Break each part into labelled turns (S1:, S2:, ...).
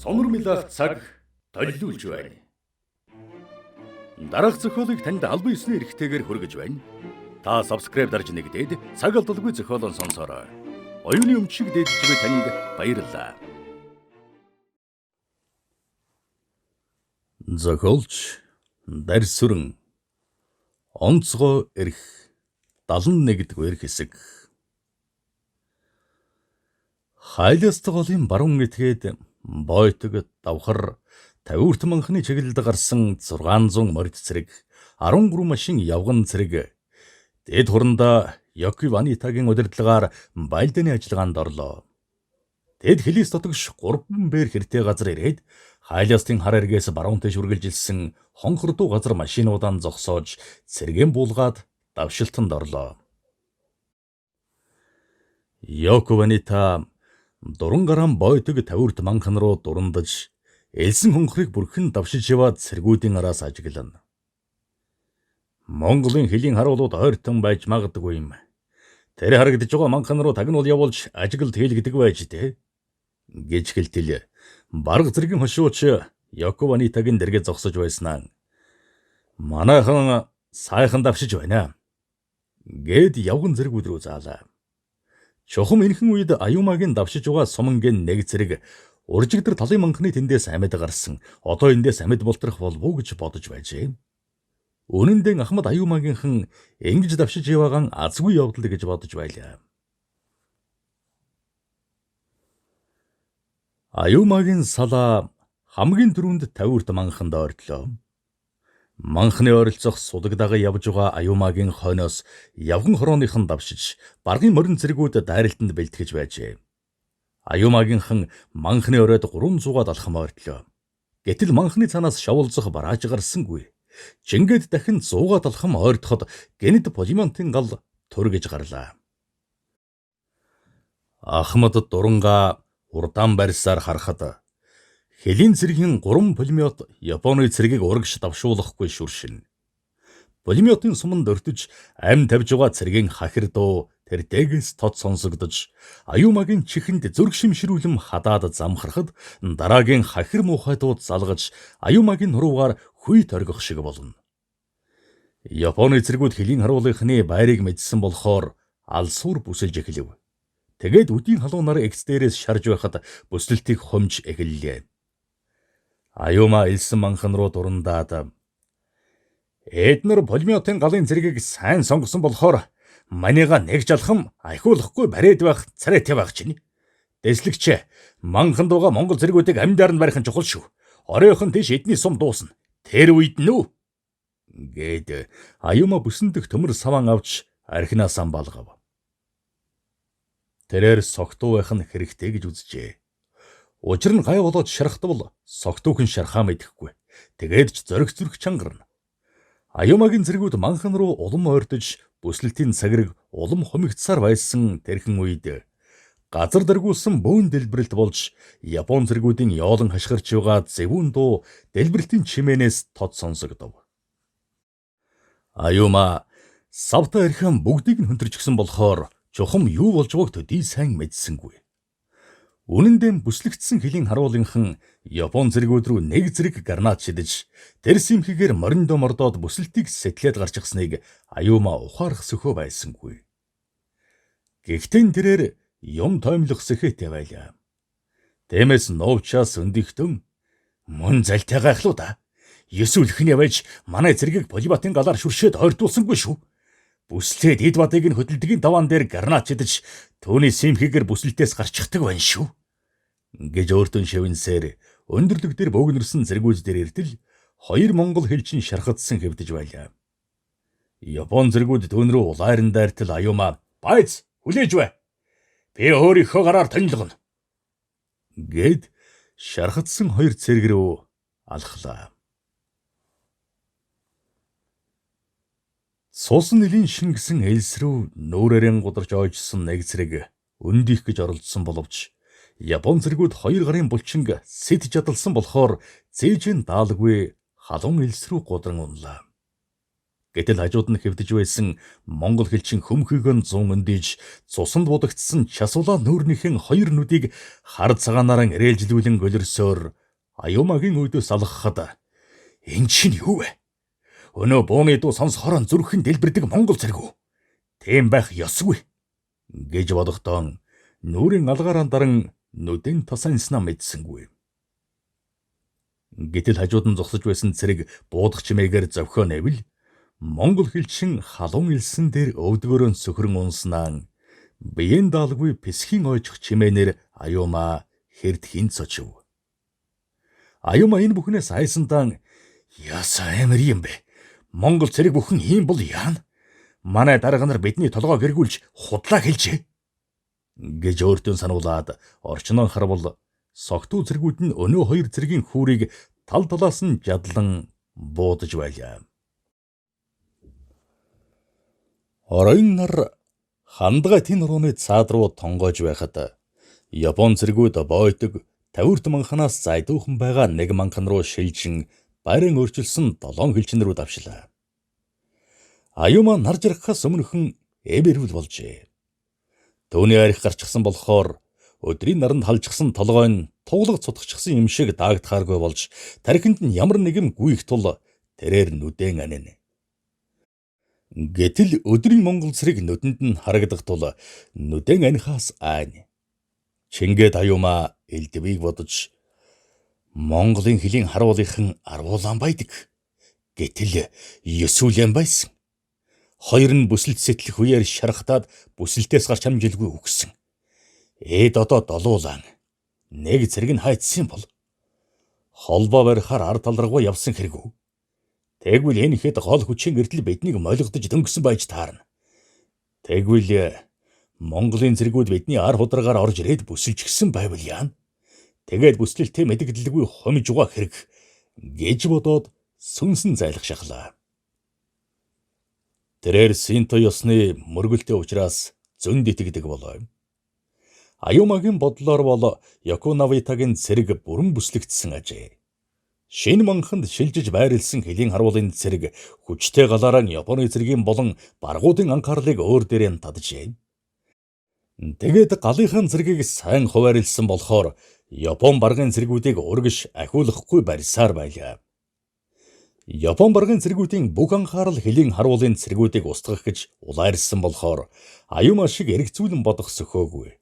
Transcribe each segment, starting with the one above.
S1: Сонор цаг толиулж байна. Дараах зохиолыг танд албан ёсны эрхтэйгээр хүргэж байна. Та subscribe дарж нэгдээд цаг алдалгүй зохиолон сонсороо. Оюуны өмчиг дээдж буй танд баярлалаа. Зохиолч Дарсүрэн онцгой эрх 71-р хэсэг. Хайласт голын баруун этгээд бойтог давхар 50 манхны чиглэлд гарсан 600 морд цэрэг 13 машин явган цэрэг дэд хуранда Йоки Ванитагийн удирдлагаар байлдааны ажиллагаанд орлоо. Тэд Хилис дотогш 3 бээр хэртэй газар ирээд Хайластын хар эргээс баруунтай шүргэлжилсэн хонхордуу газар машинуудаа зогсоож цэргийн буулгаад давшилтанд орлоо. Йоки Ванита дуран гараан бойтог 50 манхан руу дурандаж элсэн хонхрыг бүрхэн давшиж яваад цэргүүдийн араас ажиглана. Монголын хөлийн харуулууд ойртон байж магадгүй юм. Тэр харагдаж байгаа манхан руу тагнуул явуулж ажиглалт хийлгдэг байж тээ гэж хэлтэл бараг зэргийн хошууч Йоки Ванитагийн дэргээ зогсож байснаа. Манайхан сайхан давшиж байна гэд явган зэргүүд рүү заалаа. Чухам энхэн үед Аюумагийн давшиж байгаа сумангийн нэг зэрэг уржигдэр талын манхны тэндээс амьд гарсан. Одоо эндээс амьд болтрох болов уу гэж бодож байжээ. Үнэн дээр Ахмад Аюумагийнхан ингэж давшиж яваагаан азгүй явдал гэж бодож байлаа. Аюумагийн салаа хамгийн түрүүнд 50 манханд ойртлоо. Манхны ойролцох судагдаага явж байгаа Аюумагийн хойноос явган хорооныхан давшиж баргын морин цэргүүд дайралтанд бэлтгэж байжээ. Аюумагийнхан манхны оройд 300-аад алхам ойртлоо. Гэтэл манхны цанаас шавуулзах барааж гарсангүй. Жингээд дахин 100-аад алхам ойртоход гэнэт полимонтын гал төргөж гарлаа. Ахмад дуранга урдаан барьсаар харахад Хөлийн цэргийн 3 пулемет Японы цэргийг урагш давшуулахгүй шүршин. Пулеметын суманд өртөж амь тавьж байгаа цэргийн хахир дуу тэр дэгээс тод сонсогдож Аюумагийн чихэнд зүрх шимшрүүлэм хадаад замхарахад дараагийн хахир муухай дууд залгаж Аюумагийн нуруугаар хүй торгох шиг болно. Японы цэргүүд хөлийн харуулынхны байрыг мэдсэн болохоор алсуур бүсэлж эхлэв. Тэгээд үдийн халуунаар экс дээрээс шарж байхад бүслэлтийг хомж эхэллээ. Аюума элсэн манхан руу дурандаад эднэр пулеметын галын цэргийг сайн сонгосон болохоор манийга нэг жалхам ахиулахгүй бариад байх царайтай байх чинь. Дэслэгч манхан дууга Монгол цэргүүдийг амьдаар нь барих нь чухал шүү. Оройхон тийш эдний сум дуусна. Тэр үед нүү гэд Аюума бүсэндх төмөр саван авч архинаас амбалгав. Тэрээр согтуу байх нь хэрэгтэй гэж үзжээ. Учир нь гай болоод шархтвал согтуухэн шархаа мэдэхгүй. Тэгээд ч зориг зүрх чангарна. Аюумагийн цэргүүд манхан руу улам ойртож бүслэлтийн цагирыг улам хомигдсаар байсан тэрхэн үед газар дэргүүлсэн бөөн дэлбэрэлт болж Япон цэргүүдийн яолон хашгирч байгаа зэвүүн дуу дэлбэрэлтийн чимээнээс тод сонсогдов. Аюума савта архиан бүгдийг нь хөнтөрчихсөн болохоор чухам юу болж байгааг төдий сайн мэдсэнгүй. Үнэн дээр бүслэгдсэн хөлийн харуулынхан Япон цэргүүд рүү нэг зэрэг гранат шидэж тэр симхигээр мориндо мордоод бүсэлтийг сэтлээд гарч ирснийг Аюума ухаарах сөхөө байсангүй. Гэхдээ тэрээр юм тоомлох сэхэтэ байлаа. Тэмээс нуучаас өндөгтөн мөн зальтай гайхлуу да. Есүл ихний байж манай цэргийг полибатын галаар шүршээд ойртуулсангүй шүү. Бүслээд эд бадыг нь хөдөлдөгийн даваан дээр гранат шидэж түүний симхигээр бүсэлтээс гарчихдаг байна шүү гэж өөртөө шивнсээр өндөрлөг дээр бөөгнөрсөн цэргүүд дээр иртэл 2 монгол хэлчин шархадсан хэвдэж байлаа. Япон цэргүүд түүн рүү улайран дайртал Аюума "Байц хүлээж бай. Би өөрийнхөө гараар тонилгоно" гэд шархадсан 2 цэрэг рүү алхлаа. Суусан нэлийн шин гисэн элс рүү нүүрээрэн гударч ойжсон нэг цэрэг өндих гэж оролдсон боловч Япон цэргүүд 2 гарын булчинг сэт чадалсан болохоор зээжэн даалгүй халуун элс рүү гудран унлаа. Гэтэл хажууд нь хэвдэж байсан монгол хэлчин хөмхөгөн зун өндийж цусанд будагдсан часуулаа нүүрнийхэн хоёр нүдийг хар цагаанаараа ирээлжлүүлэн голирсоор Аюумагийн өөдөөс алгахад "Энэ чинь юу вэ? Өнөө бууны дуу сонсохоор зүрхэн дэлбэрдэг монгол зэрэг үү? Тийм байх ёсгүй" гэж бодохдоо нүүрийн алгаараа даран нүдэн тасанснаа мэдсэнгүй. Гэтэл хажууд нь зогсож байсан цэрэг буудах чимээгээр зовхоо нэвэл монгол хэлчин халуун элсэн дээр өвдгөөрөө сөхрөн унснаа биеийн даалгүй пэсхийн ойжох чимээнэр Аюумаа хэрдхийн цочив. Аюумаа энэ бүхнээс айсандаа "Яасан амир юм бэ? Монгол цэрэг бүхэн ийм бол яана? Манай дарга нар бидний толгойг эргүүлж худлаа хэлжээ" гэж өөртөө сануулад орчноо харвал согтуу цэргүүд нь өнөө хоёр цэргийн хүүрийг тал талаас нь жадлан буудаж байлаа. Оройн нар хандгай тэн нурууны цаад руу тонгоож байхад Япон цэргүүд бойтог тавирт манханаас зайдуухан байгаа нэг манхан руу шилжин байран өөрчилсөн 7 хэлчин рүү давшлаа. Аюумаа нар жаргахаас өмнөхөн эбэрвэл болжээ. Төвний арх гарчихсан болохоор өдрийн наранд халжчихсан толгой нь туглаг цутгachсан юм шиг даагдахааргүй болж тархинд нь ямар нэгэн гүйх тул тэрээр нүдэн анин. Гэтэл өдрийн монгол цэрэг нүдэнд нь харагдах тул нүдэн анихаас айна. Чингээд Аюумаа элдвийг бодож Монголын хөлийн харуулынхан арвуулан байдаг. Гэтэл ёсүүлэн байсан. Хоёр нь бүсэлт сэтлэх үеэр шархтаад бүсэлтээс гарч хамжилгүй үгсэн. Эд одоо долуулан нэг цэрэг нь хайцсан бол холбоо барихаар ард талрагуу явсан хэрэггүй. Тэгвэл энэ хэд гол хүчин эрдэл биднийг молигдож дөнгөсөн байж таарна. Тэгвэл Монголын цэргүүд бидний ар хударгаар орж ирээд бүсэлж гисэн байвал яана. Тэгээд бүслэлтээ мэдэгдэлгүй хомж угаа хэрэг гэж бодоод сүнсэн зайлах шахлаа. Тэрээр Синто ёсны мөргөлтэй учраас зөнд итгэдэг болов. Аюумагийн бодлоор бол Якунавитагийн цэрэг бүрэн бүслэгдсэн ажээ. Шинэ манханд шилжиж байрлсан хөлийн харуулын цэрэг хүчтэй галаараа Японы цэргийн болон баргуудын анхаарлыг өөр дээрээ таджээ. Тэгээд галынхан цэргийг сайн хуваарлсан болохоор Япон баргын цэргүүдийг урагш ахиулахгүй барьсаар байлаа. Япон баргын цэргүүдийн бүх анхаарал хөлийн харуулын цэргүүдийг устгах гэж улайрсан болохоор Аюумаа шиг эргцүүлэн бодох сөхөөгүй.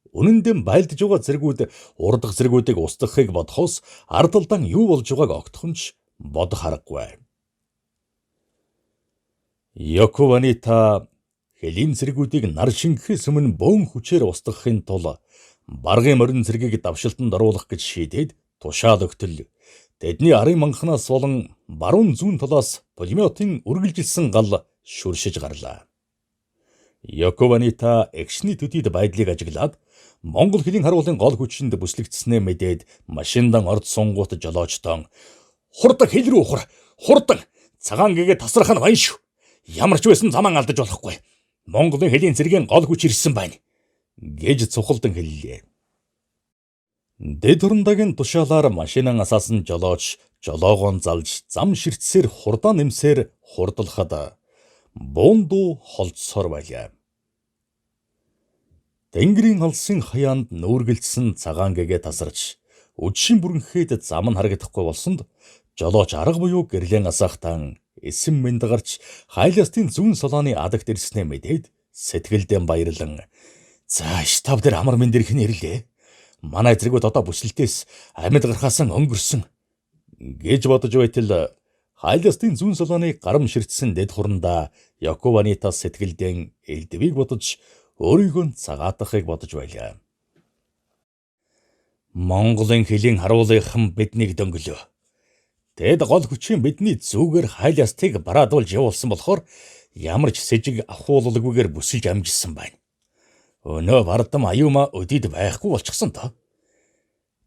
S1: Үнэн дэм байлдж байгаа цэргүүд урдах цэргүүдийг устгахыг бодохоос ард талдан юу болж байгааг огтхонч бодох аргагүй. Якуванита хөлийн цэргүүдийг нар шингэхээс өмнө бөөн хүчээр устгахын тулд баргын морин цэргийг давшилтанд оруулах гэж шийдээд тушаал өгтөл тэдний арын манханаас болон баруун зүүн талаас пулеметын үргэлжилсэн гал шүршиж гарлаа. Якуванита экшний төдийд байдлыг ажиглаад Монгол хөлийн харуулын гол хүчинд бүслэгдснээ мэдээд машиндан орд сунгуут жолоочтон "Хурдан хил рүү ухар! Хурдан! Цагаан гэгээ тасрах нь байна шүү. Ямар ч байсан заман алдаж болохгүй. Монголын хөлийн цэргийн гол хүч ирсэн байна" гэж цухалдан хэллээ. Дэд хурндагийн тушаалаар машинан асаасан жолооч жолоогоон залж зам ширтсээр хурдан нэмсээр хурдлахад буунду холдсоор байлаа. Тэнгэрийн алсын хаяанд нүүргэлцсэн цагаан гэгээ тасарч үдшин бүрэнхэд зам нь харагдахгүй болсонд жолооч арга буюу гэрлэн асаахтан эсэм мэнд гарч хайластын зүүн солооны адагт ирснээ мэдээд сэтгэлдээ баярлан "За штаб дээр амар мэнд ирэх нь ирлээ. Манай цэргүүд одоо бүсэлтээс амьд гарахаасан өнгөрсөн" гэж бодож байтал хайластын зүүн солооны гарам ширтсэн дэд хурандаа Якуванита сэтгэлдээ элдвийг бодож өөрийгөө цагаатахыг бодож байлаа. Монголын хөлийн харуулынхан биднийг дөнгөлөө. Тэд гол хүчин бидний зүгээр хайластыг бараадуулж явуулсан болохоор ямар ч сэжиг ахуулалгүйгээр бүсэлж амжсан байна. Өнөө бардам Аюумаа өдид байхгүй болчихсон тоо.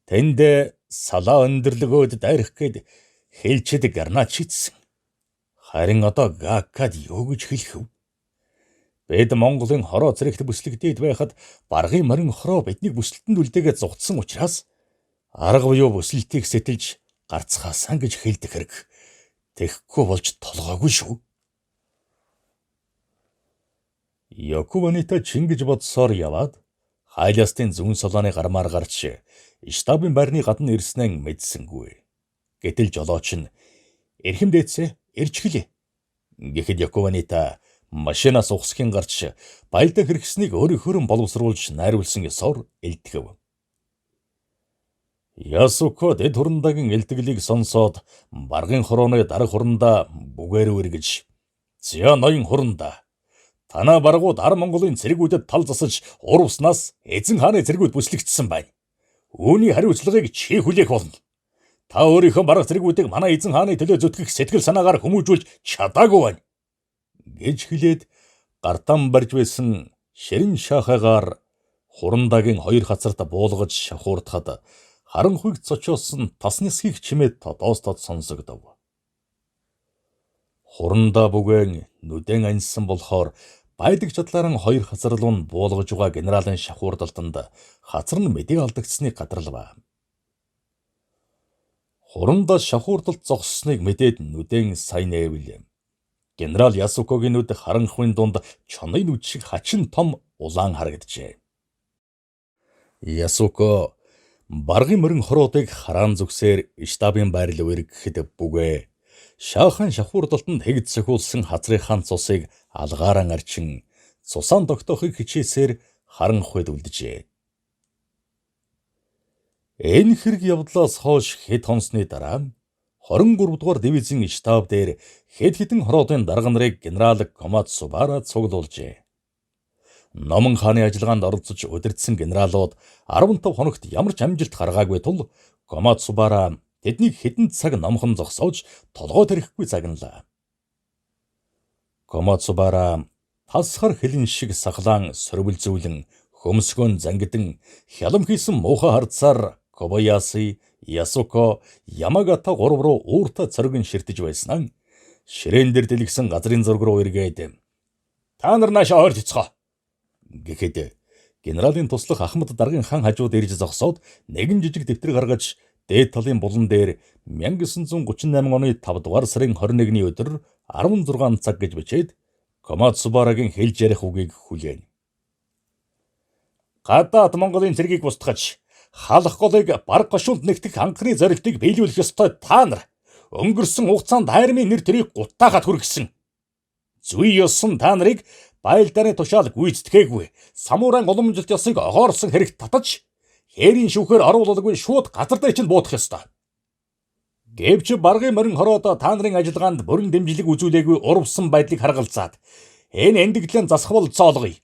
S1: Тэнд салаа өндөрлөгөөд дайрах гээд хэлчихэд гарнаач хийдсэн. Харин одоо гакад юу гэж хэлэх вэ? Бид Монголын хороо цэрэгт бүслэгдээд байхад баргын морин хороо биднийг бүсэлтэнд үлдээгээд зугтсан учраас арга буюу бүсэлтийг сэтэлж гарцгаасан гэж хэлдэг хэрэг. Тэхгүй болж толгоогүй шүү. Якуванита чингэж бодсоор яваад хайлаастын зүүн солооны гармаар гарч штабын байрны гадна ирснээ мэдсэнгүй. Гэтэл жолооч нь "Эрхэм дээдсэ, ирж гэлээ" гэхэд Якуванита машинаас ухсхийн гарч баялдан хэрэгснийг өөрийнхөө боловсруулж найруулсан ёсоор элдэв. Ясуко дэд хурандагийн элтгэлийг сонсоод баргын хорооны дарга хурандаа бүгээр үргэж "За ноён хурандаа, танаа баргууд Ар Монголын цэргүүдэд тал засаж урвснаас эзэн хааны цэргүүд бүслэгдсэн байна. Үүний хариуцлагыг чи хүлээх болно. Та өөрийнхөө барга цэргүүдийг манай эзэн хааны төлөө зүтгэх сэтгэл санаагаар хүмүүжүүлж чадаагүй байна" гэж хэлээд гартам барьж байсан ширин шахагаар хурандагийн хоёр хацарт буулгаж шавхуурдахад харанхуйг цочоосон тас нисхийг чимээд тодоостод сонсогдов. Хурандаа бүгэн нүдэн аньсан болохоор байдаг чадлааран хоёр хацар руу нь буулгаж байгаа генералын шавхуурдалтанд хацар нь мэдээ алдагдсныг гадарлав. Хурандаа шавхуурдалт зогссныг мэдээд нүдэн сайн эвлээ. Генерал Ясукогийн нүд харанхуйн дунд чоны нүд шиг хачин том улаан харагджээ. Ясуко баргын мөрөн хороодыг хараан зүгсээр штабын байр руу эргэхэд бүгэ шаахан шавхуурдалтанд хэгд сөхүүлсэн хазрынхаа цусыг алгааран арчин цусаан тогтоохыг хичээсээр харанхуйд үлджээ. Энэ хэрэг явдлаас хойш хэд хонсны дараа 23 дугаар дивизийн штаб дээр хэд хэдэн хороодын дарга нарыг генерал Комацубара цуглуулжээ. Номон хааны ажиллагаанд оролцож удирдсан генералууд 15 хоногт ямар ч амжилт гаргаагүй тул Комацубара тэднийг хэдэн цаг номхон зогсоож толгой тарихгүй загналаа. Комацубара тасхар хилэн шиг сахлаан сөрвөлзүүлэн хөмсгөн зангидан хялам хийсэн муухай хардсаар Кобаяси, Ясуко, Ямагата гурав руу ууртаа цоргон ширтэж байснаа ширээн дээр дэлгсэн газрын зураг руу эргээд "Та нар наашаа ойр цэцгоо" гэхэд генералын туслах Ахмад даргын хаан хажууд ирж зогсоод нэгэн жижиг дэвтэр гаргаж дээд талын булан дээр 1938 оны 5 дугаар сарын 21-ний өдөр 16 цаг гэж бичээд Комацубарагийн хэлж ярих үгийг хүлээн. "Гадаад Монголын цэргийг бусдгаж халах голыг бараг гашуунд нэгтгэх анхны зорилтыг биелүүлэх ёстой та нар өнгөрсөн хугацаанд хайрмын нэр төрийг гутаахад хүргэсэн. Зүй ёсон та нарыг байлдааны тушаал гүйцэтгээгүй самуурайн уламжилт ёсыг огоорсон хэрэгт татаж хээрийн шүүхээр оруулалгүй шууд газар дээр чинь буудах ёстой. Гэвч баргын морин хороод та нарын ажиллагаанд бүрэн дэмжлэг үзүүлээгүй урвсан байдлыг харгалзаад энэ эндэгдлэн засах бол цоолгоё.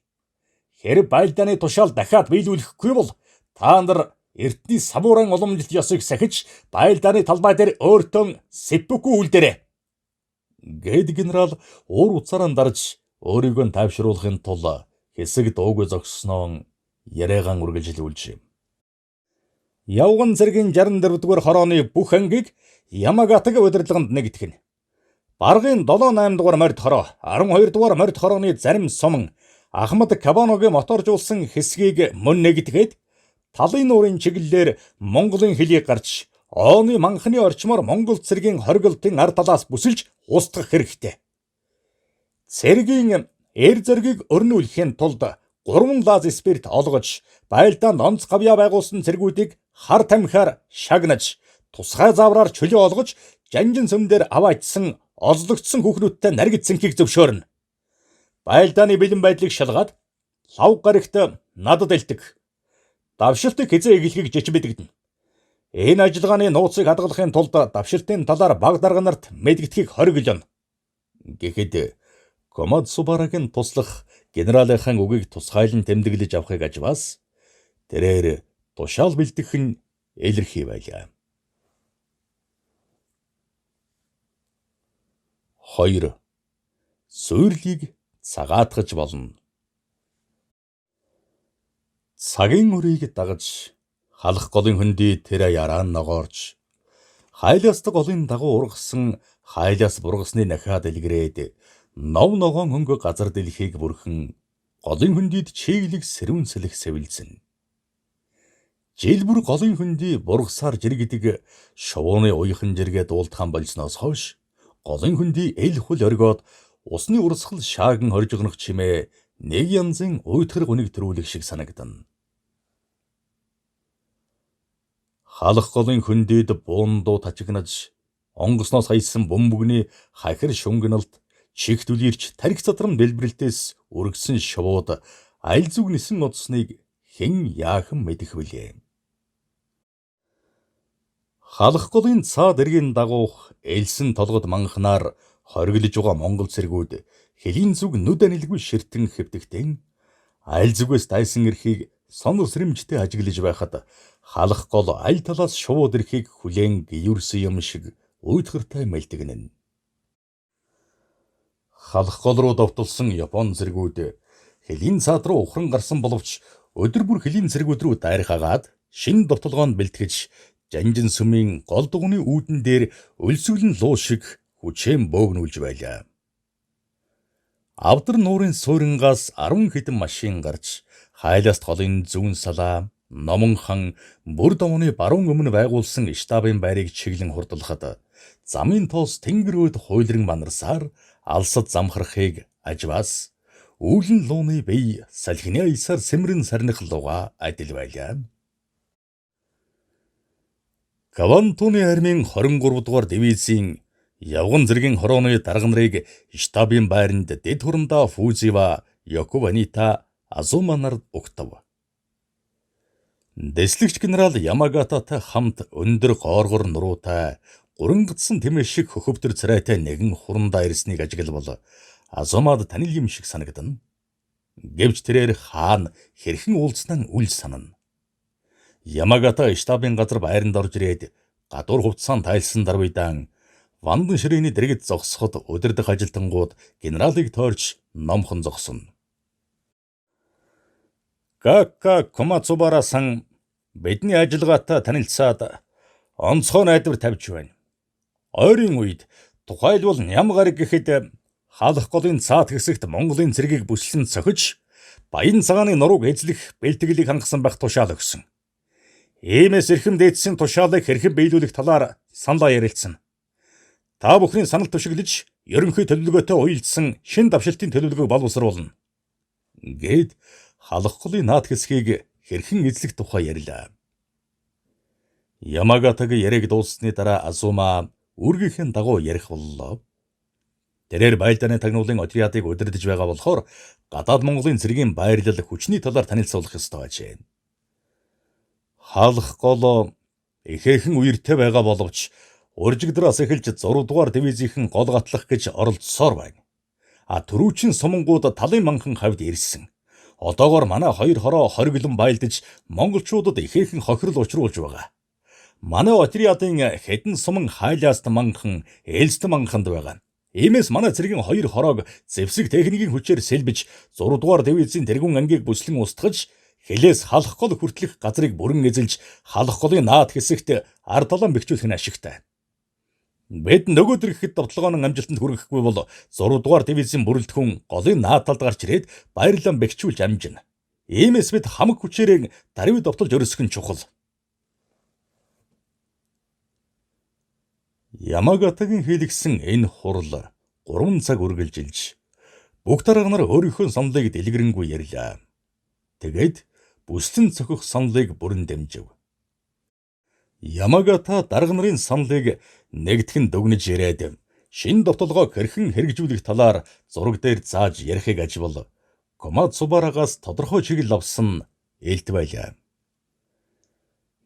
S1: Хэрэг байлдааны тушаал дахиад биелүүлэхгүй бол та нар эртний самуурайн уламжилт ёсыг сахиж байлдааны талбай дээр өөртөө сэппүку үлдээрэй" гэд генерал уур уцаараа дарж өөрийгөө тайвшруулахын тулд хэсэг дуугүй зогссноо яриагаан үргэлжлүүлжээ. Явган цэргийн 64 дугаар хорооны бүх ангийг Ямагатаг удирдлаганд нэгтгэх нь. Баргын 7-8 дугаар морд хороо, 12 дугаар морд хорооны зарим суман Ахмад Кабаногийн моторжуулсан хэсгийг мөн нэгтгээд талын нуурын чиглэлээр Монголын хөлийг гарчОоны манхны орчмоор Монгол цэргийн хоригдлын ард талаас бүсэлж устгах хэрэгтэй. Цэргийн эр зэргийг өрнүүлэхийн тулд 3 лаз спирт олгож байлдаанд онц гавьяа байгуулсан цэргүүдийг хар тамхиар шагнаж тусгай завраар чөлөө олгож жанжин сүмдэр аваачсан олзлогдсон хүүхнүүдтэй наргидсанхийг зөвшөөрнө. Байлдааны бэлэн байдлыг шалгаад лав гарагт надад элдэг. Давшилтыг хизээ эхлэхийг жич мэдэгдэнэ. Энэ ажиллагааны нууцыг хадгалахын тулд давшилтын талаар баг дарга нарт мэдгэдгийг хориглоно гэхэд Комацубарагийн туслах генералынхаа үгийг тусгайлан тэмдэглэж авахыг ажваас тэрээр тушаал бэлдэх нь илэрхий байлаа. 2. Суйрлыг цагаатгаж болно. Цагийн өрийг дагаж халах голын хөндөй тэр ярaan ногоорч хайлаасдаг голын дагуу ургасан хайлаас бургасны нахаад илгрээд нов ногоон хөнгө газар дэлхийг бүрхэн голын хөндөйд чиглэг сэрүүн сэлэх сэвэлзэн. Жил бүр голын хөндөй бургасаар жиргэдэг шувууны уяхан жиргээ дуулдхан болсноос хойш голын хөндөй эл хөл оргиод усны урсгал шааган хорж огнох чимээ нэг янзын уйтгар гүнийг төрүүлэх шиг санагдана. Халах голын хөндөд буундуу тажигнаж, онгоцноос хаясан бөмбөгний хахир шунгналт, чихт үлирч тарих задрам дэлбэрэлтээс өргөсөн шувууд аль зүг нисэн одсныг хэн яахан мэдэх вүлээ. Халах голын цаад эргийн дагуух элсэн толгод манхнаар хориглож байгаа монгол цэргүүд хэлийн зүг нүд анилгүй ширтэн хэвтэгтэн аль зүгээс дайсан эрхийг сонор сэрэмжтэй ажиглаж байхад халах гол аль талаас шувууд эрхийг хүлээн гүйрсэн юм шиг уйтгартай мэлдэгнэн. Халах гол руу довтолсон Япон цэргүүд хэлийн цаад руу ухран гарсан боловч өдөр бүр хэлийн цэргүүд рүү дайрах агаад шин довтолгоонд бэлтгэж жанжин сүмийн гол дугны үүдэн дээр өлсгөлн луу шиг хүчээн бөөгнүүлж байлаа. Авдар нуурын суурьнгаас 10 хэдэн машин гарч хайласт голын зүүн салаа, Номон хан бүр домны баруун өмнө байгуулсан штабын байрыг чиглэн хурдлахад замын тоос тэнгэр өөд хуйлран банарсаар алсад замхарахыг ажваас үүлэн лууны бие салхины аясаар сэмрэн сарних луга адил байлаа. Кавантуны армийн 23 дугаар дивизийн явган зэргийн хорооны дарга нарыг штабын байранд дэд хурандаа Фузива, Йокуванита, Азума нар угтав. Дэслэгч генерал Ямагататай хамт өндөр гооргор нуруутай гурингадсан тэмээ шиг хөхөвдөр царайтай нэгэн хурандаа ирснийг ажиглавал Азумад танил юм шиг санагдана. Гэвч тэрээр хаана хэрхэн уулзнан үл санана. Ямагата штабын газар байранд орж ирээд гадуур хувцаан тайлсан даруйдаан Вандан ширээний дэргэд зогсоход удирдах ажилтангууд генералыг тойрч номхон зогсоно. Какка Комацубара-сан бидний ажиллагаатай танилцаад онцгой найдвар тавьж байна. Ойрын үед тухайлбал ням гараг гэхэд халах голын цаад хэсэгт Монголын цэргийг бүслэн цохиж баян цагааны нурууг эзлэх бэлтгэлийг хангасан байх тушаал өгсөн. Иймээс эрхэм дээдсийн тушаалыг хэрхэн биелүүлэх талаар саналаа ярилцсан. Та бүхний санал түшиглэж ерөнхий төлөвлөгөөтэй уялдсан шин давшилтын төлөвлөгөөг боловсруулна. Гээд халах голын наад хэсгийг хэрхэн эзлэх тухай ярьлаа. Ямагатагийн яриаг дууссаны дараа Азума үргийнхээ дагуу ярих боллоо. Тэрээр байлдааны тагнуулын отрядыг удирдах байгаа болохоор гадаад Монголын цэргийн байрлал хүчний талаар танилцуулах ёстой ажээ. Халах гол ихээхэн үертэй байгаа боловч уржигдраас эхэлж 6 дугаар дивизийнхэн гол гатлах гэж оролцсоор байна. Түрүүчийн сумангууд талын манхан хавьд ирсэн. Одоогоор манай хоёр хороо хориглон байлдаж монголчуудад ихээхэн хохирол учруулж байгаа. Манай отрядын хэдэн суман хайлааст манхан, ээлст манханд байгаа. Иймээс манай цэргийн хоёр хороог зэвсэг техникийн хүчээр сэлбэж 6 дугаар дивизийн тэргүүн ангийг бүслэн устгаж хэлээс халах гол хүртэлх газрыг бүрэн эзэлж халах голын наад хэсэгт ард талан бэхжүүлэх нь ашигтай. Бид нөгөөдөр ихэд довтлогооны амжилтанд хүрэхгүй бол 6 дугаар дивизийн бүрэлдэхүүн голын наад талд гарч ирээд баярлан бэхжүүлж амжина. Иймээс бид хамаг хүчээрээ даруй довтолж өрсөх нь чухал. Ямагатагийн хэлгсэн энэ хурал 3 цаг үргэлжилж бүх дарга нар өөрийнхөө саналыг дэлгэрэнгүй ярьлаа. Тэгээд бүслэн цохих саналыг бүрэн дэмжив. Ямагата дарга нарын саналыг нэгтгэн дүгнэж яриад шин довтолгоо хэрхэн хэрэгжүүлэх талаар зураг дээр зааж ярихыг аживал Комацубарагаас тодорхой чиглэл авсан ээлт байлаа.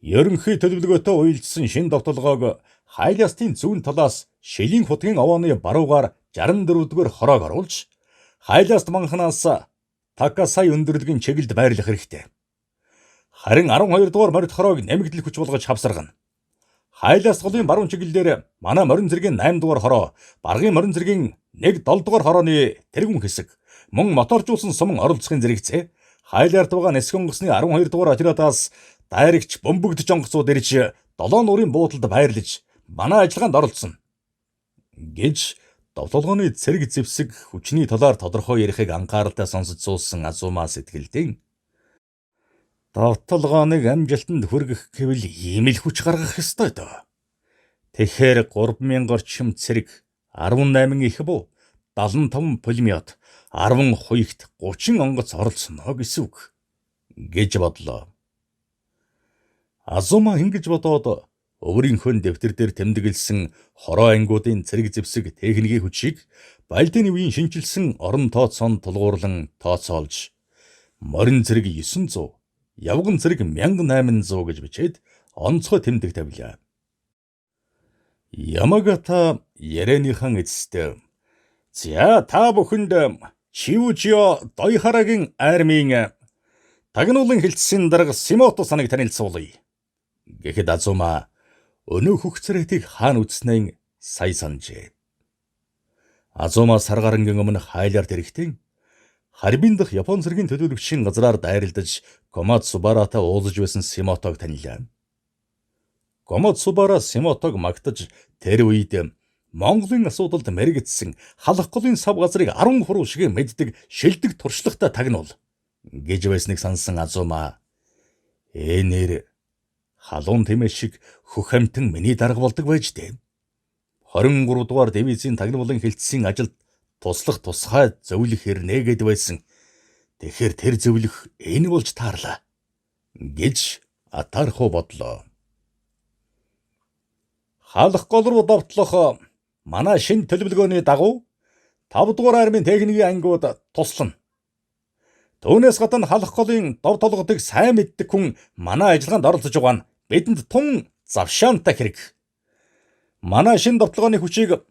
S1: Ерөнхий төлөвлөгөөтэй уялдсан шин довтолгоог хайлаастын зүүн талаас шилийн хутгийн овооны баруугаар 64-р хороог оруулж хайлааст манханаас Такасай өндөрлөгийн чиглэлд байрлах хэрэгтэй. Харин 12 дугаар морид хороог нэмэгдэл хүч болгож хавсаргана. Хайлаас голын баруун чиглэлээр манай морин зэргийн 8 дугаар хороо, баргын морин зэргийн 1 7 дугаар хорооны тэргүүн хэсэг, мөн моторжуулсан суман оролцохын зэрэгцээ, хайлаард байгаа Нэсгэн онгоцны 12 дугаар отрядаас дайрагч бөмбөгдөж онгоцууд ирж 7 нуурын буудалд байрлаж манай ажиллагаанд оролцсон гэж довтолгооны цэрэг зэвсэг хүчний талаар тодорхой ярихыг анхааралтай сонсож суусан Азума сэтгэлдэн довтолгооныг амжилтанд хүргэх гэвэл ийм л хүч гаргах ёстой доо. Тэгэхээр 3000 орчим цэрэг, 18 их буу, 75 пулемет, 10 хуйгт 30 онгоц оролцоно гэсэн үг гэж бодлоо. Азума ингэж бодоод өөрийнхөө дэвтэр дээр тэмдэглэсэн хороо ангиудын цэрэг зэвсэг техникийн хүчийг Балдын үеийн шинжилсэн орон тооцоонд тулгуурлан тооцоолж морин цэрэг 900, явган цэрэг 1800 гэж бичээд онцгой тэмдэг тавилаа. Ямагата ярианыхан эцэстээ "За та бүхэнд Чиужио Дойхарагийн армийн тагнуулын хилцсэн дарга Симото саныг танилцуулъя" гэхэд Азума өнөө хөх царайтыг хаана үзснээ сая санджээ. Азума сар гарангийн өмнө хайлаар тэрэхдээ Харбин дахь Япон цэргийн төлөөлөгчийн газраар дайралдаж Комацубаратай уулзж байсан Симотог танилаа. Комацубара Симотог магтаж тэр үед Монголын асуудалд мэрэгдсэн халах голын сав газрыг 10 хуруу шиг мэддэг шилдэг туршлагатай тагнуул гэж байсныг сансан Азума нэр халуун тэмээ шиг хөх амтан миний дарга болдог байж дээ. 23 дугаар дивизийн тагнуулын хилцсэн ажилд туслах тусгай зөвлөх хэрнэ гэд байсан. Тэгэхээр тэр зөвлөх энэ болж таарлаа гэж Атархо бодлоо. Халах гол руу довтлох манай шинэ төлөвлөгөөний дагуу 5 дугаар армийн техникийн ангиуд туслана. Түүнээс гадна халах голын дов толгодыг сайн мэддэг хүн манай ажиллагаанд оролцож байгаа нь бидэнд тун завшаантай хэрэг. Манай шинэ довтлогооны хүчийг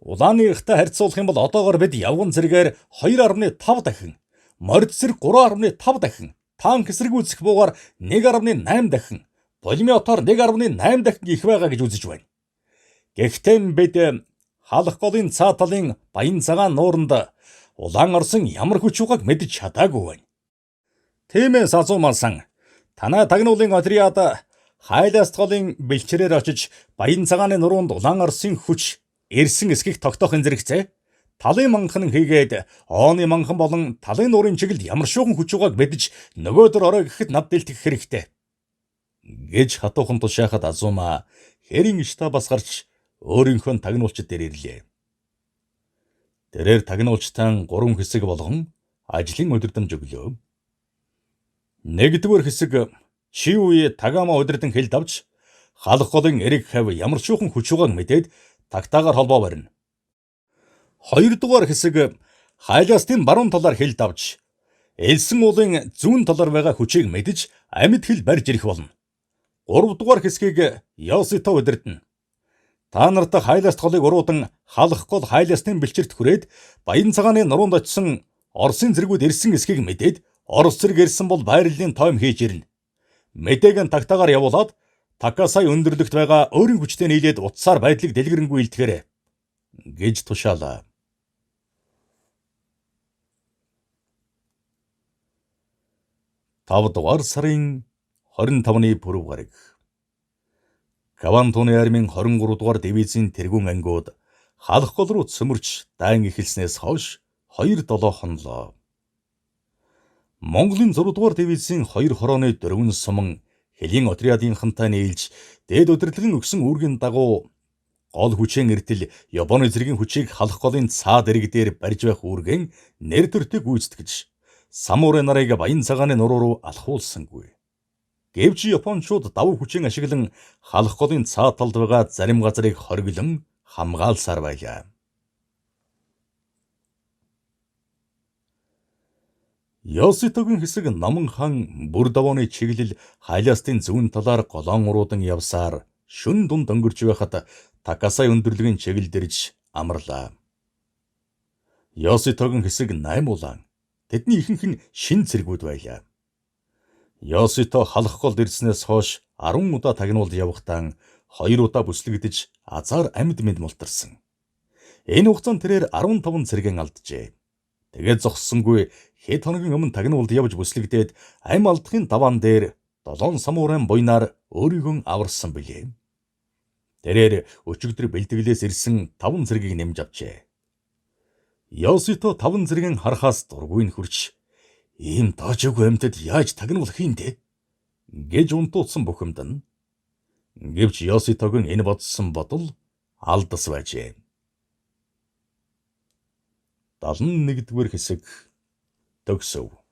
S1: Улаанырхтай харьцуулах юм бол одоогоор бид явган зэрэгээр 2.5 дахин, морд зэрэг 3.5 дахин, танк эсрэг үүсэх буугаар 1.8 дахин, пулеметоор 1.8 дахин их байгаа гэж үзэж байна. Гэхдээ бид халах голын цаа талын баян цагаан нууранд Улаан Орсын ямар хүч байгааг мэдж чадаагүй байна. Тиймээс Азумасан танай тагнуулын отряд Хайласт голын бэлчрээр очиж баян цагааны нуруунд Улаан Орсын хүч ирсэн эсхийг тогтоохын зэрэгцээ. Талын манхан хийгээдооны манхан болон талын нуурын чиглэлд ямар шуухан хүч байгааг мэдж нөгөөдөр орой гэхэд над дэлтэх хэрэгтэй гэж хатуухан тушаахад Азума хэрийн штабаас гарч өөрийнхөө тагнуулчид дээр ирлээ. Тэрээр тагнуулчтай 3 хэсэг болгон ажлын удирдамж өглөө. 1-р хэсэг Чиуи Тагама удирдан хэлд авч халах голын эрэг хав ямар шуухан хүч байгааг мэдээд тагтаагаар холбоо барина. 2-р хэсэг Хайластын баруун талаар хэлд авч элсэн уулын зүүн талаар байгаа хүчийг мэдж амьд хэл барьж ирэх болно. 3-р хэсгийг Йосито удирдана. Та нарт Хайласт голыг уруудан халах гол Хайластын бэлчирт хүрээд баян цагааны нуруунд очисон Оросын зэргүүд ирсэн эсхийг мэдээд Орос зэрэг ирсэн бол байрлалын тойм хийж ирнэ. Мэдээг нь тагтаагаар явуулаад Такасай өндөрлөгт байгаа өөрийн хүчтэй нийлээд утсаар байдлыг дэлгэрэнгүй илтгэрэй гэж тушаалаа. Тавдугаар сарын 25-ны пүрэв гараг. Кавантуны армийн 23 дугаар дивизийн тэргүүн ангиуд халах гол руу цөмөрч дайн эхэлснээс хойш 2-7 хонлоо. Монголын 6 дугаар дивизийн 2 хорооны 4 суман Хэлийн отрядынхантай нийлж дээд удирдлагын өгсөн үүргийн дагуу гол хүчийн эртэл Японы цэргийн хүчийг халах голын цаад эрэг дээр барьж байх үүргэн нэр төртөг гүйцэтгэж самурай нарыг баян цагааны нуруу руу алхуулсангүй. Гэвч Япончууд давуу хүчийн ашиглан халах голын цаад талд байгаа зарим газрыг хориглон хамгаалсаар байлаа. Йоситогийн хэсэг Номон хаан бүр давооны чиглэл Хайластын зүүн талаар голоон уруудан явсаар шүн дунд өнгөрч байхад Такасай өндөрлөгийн чиглэл дэрж амарлаа. Йоситогийн хэсэг 8 улаан. Тэдний ихэнх нь шин цэргүүд байлаа. Йосито халах гол ирснээс хойш 10 удаа тагнуулд явахдаа 2 удаа бүслэгдэж азар амьд мэд мултарсан. Энэ хугацаанд тэрээр 15 цэргэн алджээ. Тэгээд зогссонгүй хэд хоногийн өмнө тагнуулд явж бүслэгдээд ам алдахын даваан дээр 7 самурайн буйнаар өөрийгөө аварсан билээ. Тэрээр өчигдөр бэлтгэлээс ирсэн 5 цэргийг нэмж авчээ. Йосито 5 цэргийн харахаас дургүй хурч ийм тоожоогүй амьтад яаж тагнуулах юм бэ гэж унтуулсан бухимдан. Гэвч Йоситогийн энэ бодсон бодол алдас байжээ. 71-р хэсэг төгсөв.